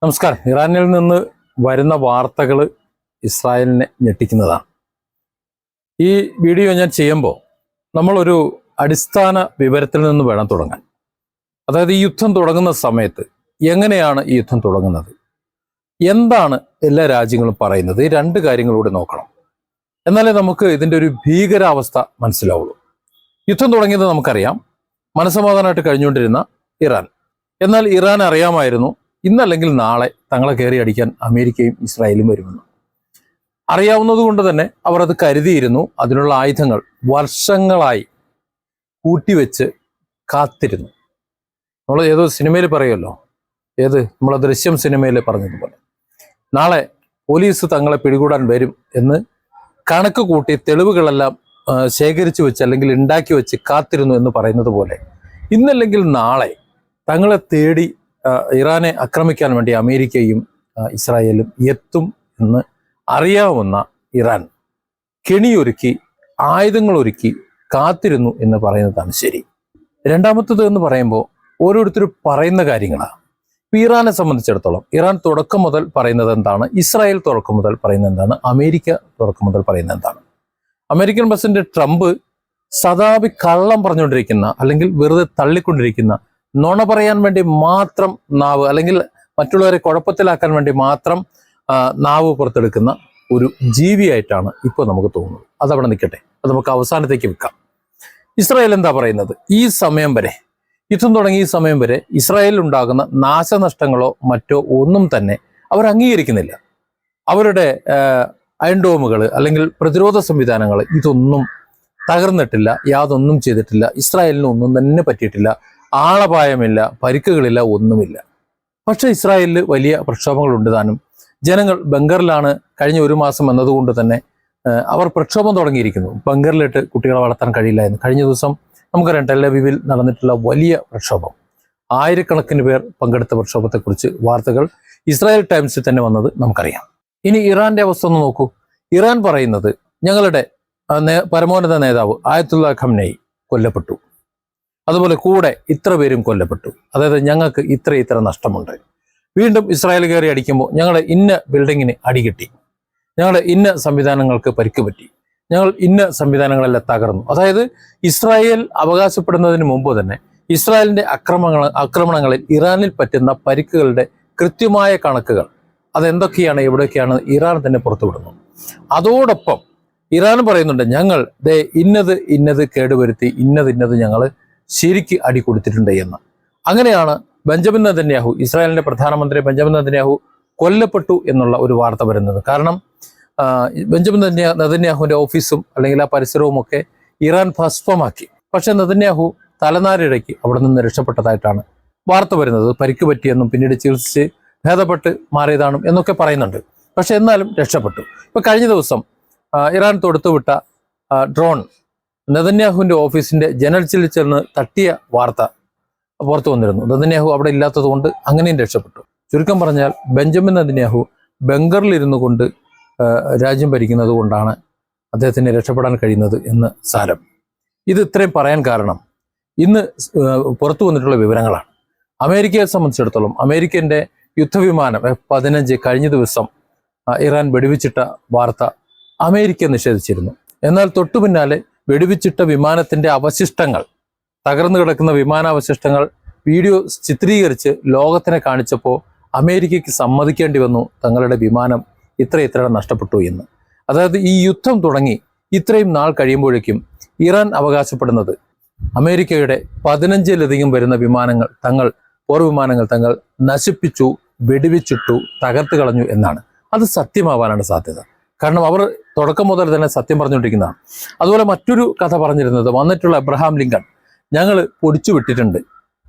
നമസ്കാരം. ഇറാനിൽ നിന്ന് വരുന്ന വാർത്തകൾ ഇസ്രായേലിനെ ഞെട്ടിക്കുന്നതാണ്. ഈ വീഡിയോ ഞാൻ ചെയ്യുമ്പോൾ നമ്മളൊരു അടിസ്ഥാന വിവരത്തിൽ നിന്ന് വേണം തുടങ്ങാൻ. അതായത് ഈ യുദ്ധം തുടങ്ങുന്ന സമയത്ത് എങ്ങനെയാണ് ഈ യുദ്ധം തുടങ്ങുന്നത്, എന്താണ് എല്ലാ രാജ്യങ്ങളും പറയുന്നത്, ഈ രണ്ട് കാര്യങ്ങളൂടെ നോക്കണം. എന്നാലേ നമുക്ക് ഇതിൻ്റെ ഒരു ഭീകരാവസ്ഥ മനസ്സിലാവുള്ളൂ. യുദ്ധം തുടങ്ങിയത് നമുക്കറിയാം, മനസ്സമാധാനമായിട്ട് കഴിഞ്ഞുകൊണ്ടിരുന്ന ഇറാൻ. എന്നാൽ ഇറാൻ അറിയാമായിരുന്നു ഇന്നല്ലെങ്കിൽ നാളെ തങ്ങളെ കയറി അടിക്കാൻ അമേരിക്കയും ഇസ്രായേലും വരുമെന്ന്. അറിയാവുന്നത് കൊണ്ട് തന്നെ അവർ അത് കരുതിയിരുന്നു. അതിനുള്ള ആയുധങ്ങൾ വർഷങ്ങളായി കൂട്ടിവെച്ച് കാത്തിരുന്നു. നമ്മൾ ഏതോ സിനിമയിൽ പറയുമല്ലോ, നമ്മളെ ദൃശ്യം സിനിമയിൽ പറഞ്ഞതുപോലെ നാളെ പോലീസ് തങ്ങളെ പിടികൂടാൻ വരും എന്ന് കണക്ക് കൂട്ടി തെളിവുകളെല്ലാം ശേഖരിച്ചു വെച്ച് അല്ലെങ്കിൽ ഉണ്ടാക്കി വെച്ച് കാത്തിരുന്നു എന്ന് പറയുന്നത് പോലെ ഇന്നല്ലെങ്കിൽ നാളെ തങ്ങളെ തേടി ഇറാനെ ആക്രമിക്കാൻ വേണ്ടി അമേരിക്കയും ഇസ്രായേലും എത്തും എന്ന് അറിയാവുന്ന ഇറാൻ കെണിയൊരുക്കി ആയുധങ്ങളൊരുക്കി കാത്തിരുന്നു എന്ന് പറയുന്നതാണ് ശരി. രണ്ടാമത്തത് എന്ന് പറയുമ്പോൾ ഓരോരുത്തരും പറയുന്ന കാര്യങ്ങളാണ്. ഇറാനെ സംബന്ധിച്ചിടത്തോളം ഇറാൻ തുടക്കം മുതൽ പറയുന്നത് എന്താണ്, ഇസ്രായേൽ തുടക്കം മുതൽ പറയുന്നത് എന്താണ്, അമേരിക്ക തുടക്കം മുതൽ പറയുന്നത് എന്താണ്. അമേരിക്കൻ പ്രസിഡന്റ് ട്രംപ് സദാപി കള്ളം പറഞ്ഞുകൊണ്ടിരിക്കുന്ന അല്ലെങ്കിൽ വെറുതെ തള്ളിക്കൊണ്ടിരിക്കുന്ന, നുണ പറയാൻ വേണ്ടി മാത്രം നാവ് അല്ലെങ്കിൽ മറ്റുള്ളവരെ കുഴപ്പത്തിലാക്കാൻ വേണ്ടി മാത്രം നാവ് പുറത്തെടുക്കുന്ന ഒരു ജീവിയായിട്ടാണ് ഇപ്പോൾ നമുക്ക് തോന്നുന്നത്. അതവിടെ നിൽക്കട്ടെ, അത് നമുക്ക് അവസാനത്തേക്ക് വെക്കാം. ഇസ്രായേൽ എന്താ പറയുന്നത്? ഈ സമയം വരെ, യുദ്ധം തുടങ്ങിയ ഈ സമയം വരെ ഇസ്രായേലിൽ ഉണ്ടാകുന്ന നാശനഷ്ടങ്ങളോ മറ്റോ ഒന്നും തന്നെ അവർ അംഗീകരിക്കുന്നില്ല. അവരുടെ അയൺഡോമുകൾ അല്ലെങ്കിൽ പ്രതിരോധ സംവിധാനങ്ങൾ ഇതൊന്നും തകർന്നിട്ടില്ല, യാതൊന്നും ചെയ്തിട്ടില്ല. ഇസ്രായേലിന് ഒന്നും തന്നെ പറ്റിയിട്ടില്ല, ആളപായമില്ല, പരിക്കുകളില്ല, ഒന്നുമില്ല. പക്ഷെ ഇസ്രായേലിൽ വലിയ പ്രക്ഷോഭങ്ങളുണ്ട് താനും. ജനങ്ങൾ ബങ്കറിലാണ് കഴിഞ്ഞ ഒരു മാസം എന്നതുകൊണ്ട് തന്നെ അവർ പ്രക്ഷോഭം തുടങ്ങിയിരിക്കുന്നു. ബങ്കറിലിട്ട് കുട്ടികളെ വളർത്താൻ കഴിയില്ല എന്ന്. കഴിഞ്ഞ ദിവസം നമുക്കറിയാം, ടെലവീവിൽ നടന്നിട്ടുള്ള വലിയ പ്രക്ഷോഭം, ആയിരക്കണക്കിന് പേർ പങ്കെടുത്ത പ്രക്ഷോഭത്തെക്കുറിച്ച് വാർത്തകൾ ഇസ്രായേൽ ടൈംസിൽ തന്നെ വന്നത് നമുക്കറിയാം. ഇനി ഇറാന്റെ അവസ്ഥ ഒന്ന് നോക്കൂ. ഇറാൻ പറയുന്നത് ഞങ്ങളുടെ പരമോന്നത നേതാവ് ആയത്തുള്ള ഖംനയി കൊല്ലപ്പെട്ടു, അതുപോലെ കൂടെ ഇത്ര പേരും കൊല്ലപ്പെട്ടു, അതായത് ഞങ്ങൾക്ക് ഇത്ര നഷ്ടമുണ്ട്. വീണ്ടും ഇസ്രായേൽ കയറി അടിക്കുമ്പോൾ ഞങ്ങളുടെ ഇന്ന ബിൽഡിങ്ങിന് അടികിട്ടി, ഞങ്ങളുടെ ഇന്ന സംവിധാനങ്ങൾക്ക് പരിക്ക് പറ്റി, ഞങ്ങൾ ഇന്ന സംവിധാനങ്ങളെല്ലാം തകർന്നു. അതായത് ഇസ്രായേൽ അവകാശപ്പെടുന്നതിന് മുമ്പ് തന്നെ ഇസ്രായേലിന്റെ ആക്രമണങ്ങളിൽ ഇറാനിൽ പറ്റുന്ന പരിക്കുകളുടെ കൃത്യമായ കണക്കുകൾ അതെന്തൊക്കെയാണ് എവിടെയൊക്കെയാണ് ഇറാൻ തന്നെ പുറത്തുവിടുന്നു. അതോടൊപ്പം ഇറാൻ പറയുന്നുണ്ട് ഞങ്ങൾ ഇന്നത് കേടുവരുത്തി, ഇന്നത് ഞങ്ങൾ ശരിക്ക് അടി കൊടുത്തിട്ടുണ്ട് എന്ന്. അങ്ങനെയാണ് ബെഞ്ചമിൻ നെതന്യാഹു, ഇസ്രായേലിന്റെ പ്രധാനമന്ത്രി ബെഞ്ചമിൻ നെതന്യാഹു കൊല്ലപ്പെട്ടു എന്നുള്ള ഒരു വാർത്ത വരുന്നത്. കാരണം ബെഞ്ചമിൻ നെതന്യാഹുവിന്റെ ഓഫീസും അല്ലെങ്കിൽ ആ പരിസരവും ഒക്കെ ഇറാൻ ഭസ്മമാക്കി. പക്ഷെ നെതന്യാഹു തലനാരിഴയ്ക്ക് അവിടെ നിന്ന് രക്ഷപ്പെട്ടതായിട്ടാണ് വാർത്ത വരുന്നത്. പരിക്ക് പറ്റിയെന്നും പിന്നീട് ചികിത്സിച്ച് ഭേദപ്പെട്ട് മാറിയതാണും എന്നൊക്കെ പറയുന്നുണ്ട്. പക്ഷെ എന്നാലും രക്ഷപ്പെട്ടു. ഇപ്പൊ കഴിഞ്ഞ ദിവസം ഇറാൻ തൊടുത്തുവിട്ട ഡ്രോൺ നെതന്യാഹുവിന്റെ ഓഫീസിന്റെ ജനൽച്ചിൽ ചെന്ന് തട്ടിയ വാർത്ത പുറത്തു വന്നിരുന്നു. നെതന്യാഹു അവിടെ ഇല്ലാത്തത് കൊണ്ട് അങ്ങനെയും രക്ഷപ്പെട്ടു. ചുരുക്കം പറഞ്ഞാൽ ബെഞ്ചമിൻ നെതന്യാഹു ബംഗറിലിരുന്നു കൊണ്ട് രാജ്യം ഭരിക്കുന്നത് കൊണ്ടാണ് അദ്ദേഹത്തിന് രക്ഷപ്പെടാൻ കഴിയുന്നത് എന്ന് സാരം. ഇത് ഇത്രയും പറയാൻ കാരണം ഇന്ന് പുറത്തു വന്നിട്ടുള്ള വിവരങ്ങളാണ്. അമേരിക്കയെ സംബന്ധിച്ചിടത്തോളം അമേരിക്കൻ്റെ യുദ്ധവിമാനം F-15 കഴിഞ്ഞ ദിവസം ഇറാൻ വെടിവെച്ചിട്ട വാർത്ത അമേരിക്ക നിഷേധിച്ചിരുന്നു. എന്നാൽ തൊട്ടു പിന്നാലെ വെടിവെച്ചിട്ട വിമാനത്തിന്റെ അവശിഷ്ടങ്ങൾ, തകർന്നു കിടക്കുന്ന വിമാനാവശിഷ്ടങ്ങൾ വീഡിയോ ചിത്രീകരിച്ച് ലോകത്തിനെ കാണിച്ചപ്പോൾ അമേരിക്കയ്ക്ക് സമ്മതിക്കേണ്ടി വന്നു തങ്ങളുടെ വിമാനം ഇത്ര നഷ്ടപ്പെട്ടു എന്ന്. അതായത് ഈ യുദ്ധം തുടങ്ങി ഇത്രയും നാൾ കഴിയുമ്പോഴേക്കും ഇറാൻ അവകാശപ്പെടുന്നത് അമേരിക്കയുടെ 15ലധികം വരുന്ന വിമാനങ്ങൾ പോർവിമാനങ്ങൾ തങ്ങൾ നശിപ്പിച്ചു, വെടിവെച്ചിട്ടു, തകർത്ത് കളഞ്ഞു എന്നാണ്. അത് സത്യമാവാനാണ് സാധ്യത. കാരണം അവർ തുടക്കം മുതൽ തന്നെ സത്യം പറഞ്ഞുകൊണ്ടിരിക്കുന്നതാണ്. അതുപോലെ മറ്റൊരു കഥ പറഞ്ഞിരുന്നത്, വന്നിട്ടുള്ള എബ്രഹാം ലിങ്കൺ ഞങ്ങൾ പൊടിച്ചു വിട്ടിട്ടുണ്ട്,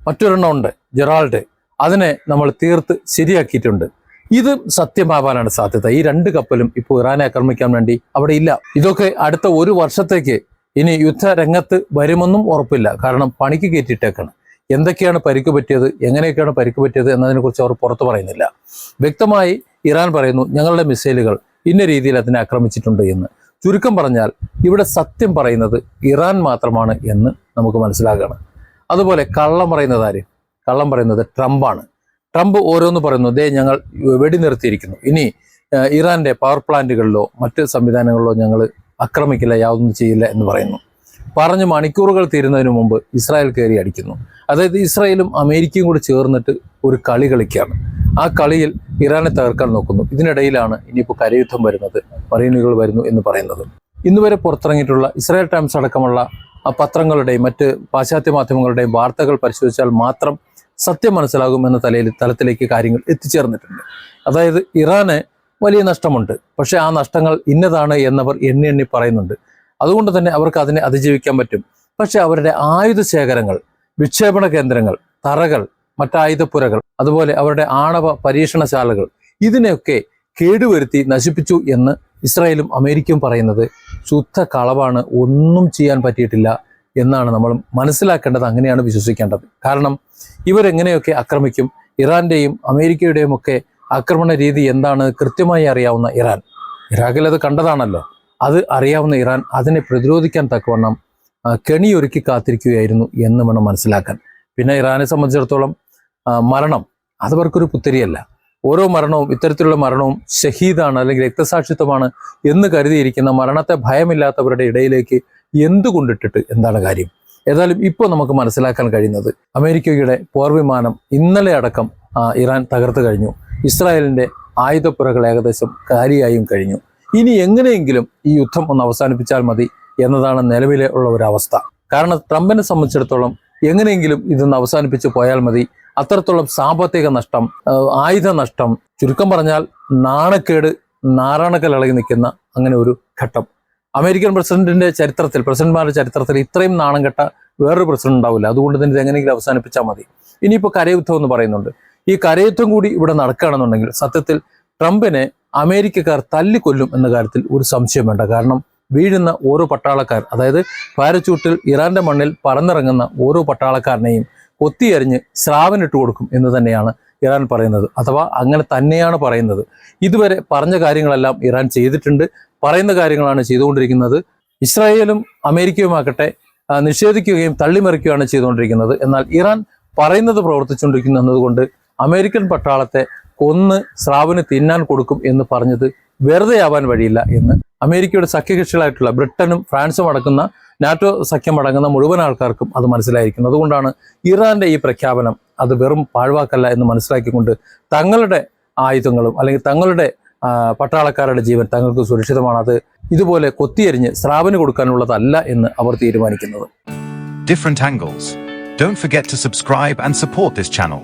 മറ്റൊരെണ്ണം ഉണ്ട് ജെറാൾഡ്, അതിനെ നമ്മൾ തീർത്ത് ശരിയാക്കിയിട്ടുണ്ട്. ഇത് സത്യമാവാനാണ് സാധ്യത. ഈ രണ്ട് കപ്പലും ഇപ്പോൾ ഇറാനെ ആക്രമിക്കാൻ വേണ്ടി അവിടെ ഇല്ല. ഇതൊക്കെ അടുത്ത ഒരു വർഷത്തേക്ക് ഇനി യുദ്ധരംഗത്ത് വരുമെന്നും ഉറപ്പില്ല. കാരണം പണിക്ക് കയറ്റിയിട്ടേക്കാണ്. എന്തൊക്കെയാണ് പരിക്ക് പറ്റിയത്, എങ്ങനെയൊക്കെയാണ് പരിക്ക് പറ്റിയത് എന്നതിനെക്കുറിച്ച് അവർ പുറത്തു പറയുന്നില്ല. വ്യക്തമായി ഇറാൻ പറയുന്നു ഞങ്ങളുടെ മിസൈലുകൾ ഇന്ന രീതിയിൽ അതിനെ ആക്രമിച്ചിട്ടുണ്ട് എന്ന്. ചുരുക്കം പറഞ്ഞാൽ ഇവിടെ സത്യം പറയുന്നത് ഇറാൻ മാത്രമാണ് എന്ന് നമുക്ക് മനസ്സിലാക്കണം. അതുപോലെ കള്ളം പറയുന്നത് ആര്? കള്ളം പറയുന്നത് ട്രംപാണ്. ട്രംപ് ഓരോന്ന് പറയുന്നു, ദേ ഞങ്ങൾ വെടിനിർത്തിയിരിക്കുന്നു, ഇനി ഇറാന്റെ പവർ പ്ലാന്റുകളിലോ മറ്റ് സംവിധാനങ്ങളിലോ ഞങ്ങൾ ആക്രമിക്കില്ല, യാതൊന്നും ചെയ്യില്ല എന്ന് പറയുന്നു. പറഞ്ഞ് മണിക്കൂറുകൾ തീരുന്നതിന് മുമ്പ് ഇസ്രായേൽ കയറി അടിക്കുന്നു. അതായത് ഇസ്രായേലും അമേരിക്കയും കൂടി ചേർന്നിട്ട് ഒരു കളി കളിക്കുകയാണ്. ആ കളിയിൽ ഇറാനെ തകർക്കാൻ നോക്കുന്നു. ഇതിനിടയിലാണ് ഇനിയിപ്പോൾ കരയുദ്ധം വരുന്നത്, മറീനുകൾ വരുന്നു എന്ന് പറയുന്നത്. ഇന്നുവരെ പുറത്തിറങ്ങിയിട്ടുള്ള ഇസ്രായേൽ ടൈംസ് അടക്കമുള്ള പത്രങ്ങളുടെയും മറ്റ് പാശ്ചാത്യ മാധ്യമങ്ങളുടെയും വാർത്തകൾ പരിശോധിച്ചാൽ മാത്രം സത്യം മനസ്സിലാകുമെന്ന തലത്തിലേക്ക് കാര്യങ്ങൾ എത്തിച്ചേർന്നിട്ടുണ്ട്. അതായത് ഇറാന് വലിയ നഷ്ടമുണ്ട്, പക്ഷേ ആ നഷ്ടങ്ങൾ ഇന്നതാണ് എന്നവർ എണ്ണി എണ്ണി പറയുന്നുണ്ട്. അതുകൊണ്ട് തന്നെ അവർക്ക് അതിനെ അതിജീവിക്കാൻ പറ്റും. പക്ഷെ അവരുടെ ആയുധ ശേഖരങ്ങൾ, വിക്ഷേപണ കേന്ദ്രങ്ങൾ, തറകൾ, മറ്റായുധപ്പുരകൾ, അതുപോലെ അവരുടെ ആണവ പരീക്ഷണശാലകൾ, ഇതിനെയൊക്കെ കേടുവരുത്തി നശിപ്പിച്ചു എന്ന് ഇസ്രായേലും അമേരിക്കയും പറയുന്നത് ശുദ്ധ കളവാണ്. ഒന്നും ചെയ്യാൻ പറ്റിയിട്ടില്ല എന്നാണ് നമ്മൾ മനസ്സിലാക്കേണ്ടത്. അങ്ങനെയാണ് വിശ്വസിക്കേണ്ടത്. കാരണം ഇവരെങ്ങനെയൊക്കെ ആക്രമിക്കും, ഇറാന്റെയും അമേരിക്കയുടെയും ഒക്കെ ആക്രമണ രീതി എന്താണ് കൃത്യമായി അറിയാവുന്ന ഇറാൻ, ഇറാഖിൽ അത് കണ്ടതാണല്ലോ, അത് അറിയാവുന്ന ഇറാൻ അതിനെ പ്രതിരോധിക്കാൻ തക്കവണ്ണം കെണിയൊരുക്കി കാത്തിരിക്കുകയായിരുന്നു എന്ന് വേണം മനസ്സിലാക്കാൻ. പിന്നെ ഇറാനെ സംബന്ധിച്ചിടത്തോളം മരണം അതവർക്കൊരു പുത്തരിയല്ല. ഓരോ മരണവും, ഇത്തരത്തിലുള്ള മരണവും ഷഹീദാണ് അല്ലെങ്കിൽ രക്തസാക്ഷിത്വമാണ് എന്ന് കരുതിയിരിക്കുന്ന, മരണത്തെ ഭയമില്ലാത്തവരുടെ ഇടയിലേക്ക് എന്തുകൊണ്ടിട്ടിട്ട് എന്താണ് കാര്യം? ഏതായാലും ഇപ്പോൾ നമുക്ക് മനസ്സിലാക്കാൻ കഴിയുന്നത് അമേരിക്കയുടെ പോർവിമാനം ഇന്നലെ അടക്കം ഇറാൻ തകർത്ത് കഴിഞ്ഞു. ഇസ്രായേലിൻ്റെ ആയുധപ്പുരകൾ ഏകദേശം കാലിയായും കഴിഞ്ഞു. ഇനി എങ്ങനെയെങ്കിലും ഈ യുദ്ധം ഒന്ന് അവസാനിപ്പിച്ചാൽ മതി എന്നതാണ് നിലവിലെ ഉള്ള ഒരു അവസ്ഥ. കാരണം ട്രംപിനെ സംബന്ധിച്ചിടത്തോളം എങ്ങനെയെങ്കിലും ഇതൊന്ന് അവസാനിപ്പിച്ച് പോയാൽ മതി. അത്രത്തോളം സാമ്പത്തിക നഷ്ടം, ആയുധ നഷ്ടം, ചുരുക്കം പറഞ്ഞാൽ നാണക്കേട് നാരായണക്കലിളകി നിൽക്കുന്ന അങ്ങനെ ഒരു ഘട്ടം. അമേരിക്കൻ പ്രസിഡന്റുമാരുടെ ചരിത്രത്തിൽ ഇത്രയും നാണം കെട്ട വേറൊരു പ്രസിഡന്റ് ഉണ്ടാവില്ല. അതുകൊണ്ട് തന്നെ ഇത് എങ്ങനെയെങ്കിലും അവസാനിപ്പിച്ചാൽ മതി. ഇനിയിപ്പോൾ കരയുദ്ധം എന്ന് പറയുന്നുണ്ട്. ഈ കരയുദ്ധം കൂടി ഇവിടെ നടക്കുകയാണെന്നുണ്ടെങ്കിൽ സത്യത്തിൽ ട്രംപിനെ അമേരിക്കക്കാർ തല്ലിക്കൊല്ലും എന്ന കാര്യത്തിൽ ഒരു സംശയം വേണ്ട. കാരണം വീഴുന്ന ഓരോ പട്ടാളക്കാർ, അതായത് പാരച്യൂട്ടിൽ ഇറാന്റെ മണ്ണിൽ പറന്നിറങ്ങുന്ന ഓരോ പട്ടാളക്കാരനെയും കൊത്തിയരിഞ്ഞ് സ്രാവിനിട്ട് കൊടുക്കും എന്ന് തന്നെയാണ് ഇറാൻ പറയുന്നത്. അഥവാ അങ്ങനെ തന്നെയാണ് പറയുന്നത്. ഇതുവരെ പറഞ്ഞ കാര്യങ്ങളെല്ലാം ഇറാൻ ചെയ്തിട്ടുണ്ട്, പറയുന്ന കാര്യങ്ങളാണ് ചെയ്തുകൊണ്ടിരിക്കുന്നത്. ഇസ്രായേലും അമേരിക്കയുമാകട്ടെ നിഷേധിക്കുകയും തള്ളിമറിക്കുകയാണ് ചെയ്തുകൊണ്ടിരിക്കുന്നത്. എന്നാൽ ഇറാൻ പറയുന്നത് പ്രവർത്തിച്ചുകൊണ്ടിരിക്കുന്നു എന്നതുകൊണ്ട് അമേരിക്കൻ പട്ടാളത്തെ കൊന്ന് സ്രാവിന് തിന്നാൻ കൊടുക്കും എന്ന് പറഞ്ഞത് വെറുതെ ആവാൻ വഴിയില്ല എന്ന് അമേരിക്കയുടെ സഖ്യകക്ഷികളായിട്ടുള്ള ബ്രിട്ടനും ഫ്രാൻസും അടക്കുന്ന നാറ്റോ സഖ്യം അടങ്ങുന്ന മുഴുവൻ ആൾക്കാർക്കും അത് മനസ്സിലായിരിക്കുന്നു. അതുകൊണ്ടാണ് ഇറാന്റെ ഈ പ്രഖ്യാപനം അത് വെറും പാഴ്വാക്കല്ല എന്ന് മനസ്സിലാക്കിക്കൊണ്ട് തങ്ങളുടെ ആയുധങ്ങളും അല്ലെങ്കിൽ തങ്ങളുടെ പട്ടാളക്കാരുടെ ജീവൻ തങ്ങൾക്ക് സുരക്ഷിതമാണ്, അത് ഇതുപോലെ കൊത്തിയരിഞ്ഞ് സ്രാവിന് കൊടുക്കാനുള്ളതല്ല എന്ന് അവർ തീരുമാനിക്കുന്നത്. Different angles. Don't forget to subscribe and support this channel.